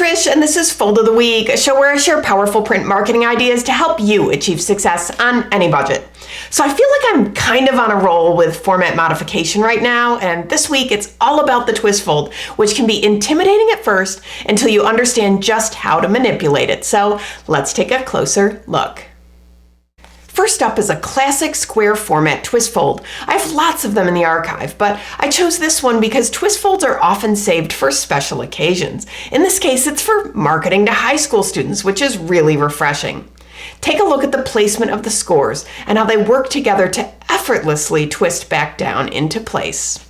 Trish, and this is Fold of the Week, a show where I share powerful print marketing ideas to help you achieve success on any budget. So I feel like I'm kind of on a roll with format modification right now, and this week it's all about the twist fold, which can be intimidating at first until you understand just how to manipulate it. So let's take a closer look. First up is a classic square format twist fold. I have lots of them in the archive, but I chose this one because twist folds are often saved for special occasions. In this case, it's for marketing to high school students, which is really refreshing. Take a look at the placement of the scores and how they work together to effortlessly twist back down into place.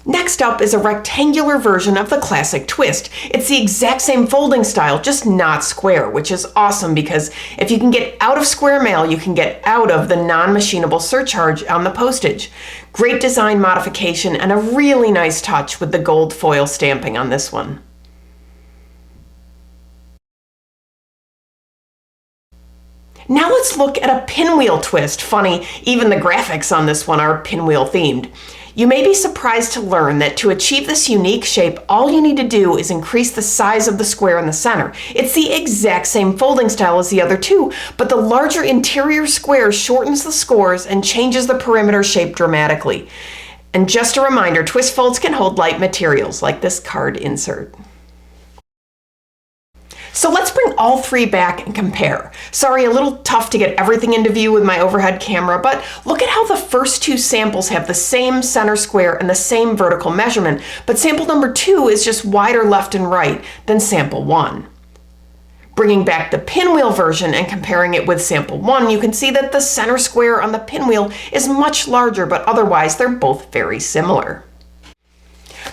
Next up is a rectangular version of the classic twist. It's the exact same folding style, just not square, which is awesome because if you can get out of square mail, you can get out of the non-machinable surcharge on the postage. Great design modification and a really nice touch with the gold foil stamping on this one. Now let's look at a pinwheel twist. Funny, even the graphics on this one are pinwheel themed. You may be surprised to learn that to achieve this unique shape, all you need to do is increase the size of the square in the center. It's the exact same folding style as the other two, but the larger interior square shortens the scores and changes the perimeter shape dramatically. And just a reminder, twist folds can hold light materials like this card insert. So let's bring all three back and compare. Sorry, a little tough to get everything into view with my overhead camera, but look at how the first two samples have the same center square and the same vertical measurement, but sample number 2 is just wider left and right than sample 1. Bringing back the pinwheel version and comparing it with sample 1, you can see that the center square on the pinwheel is much larger, but otherwise they're both very similar.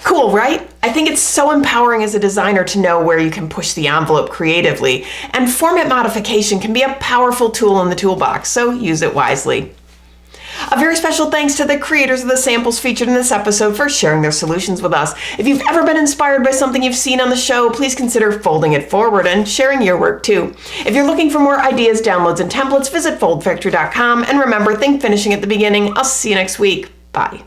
Cool, right? I think it's so empowering as a designer to know where you can push the envelope creatively, and format modification can be a powerful tool in the toolbox, so use it wisely. A very special thanks to the creators of the samples featured in this episode for sharing their solutions with us. If you've ever been inspired by something you've seen on the show, please consider folding it forward and sharing your work too. If you're looking for more ideas, downloads, and templates, visit foldfactory.com, and remember, think finishing at the beginning. I'll see you next week. Bye.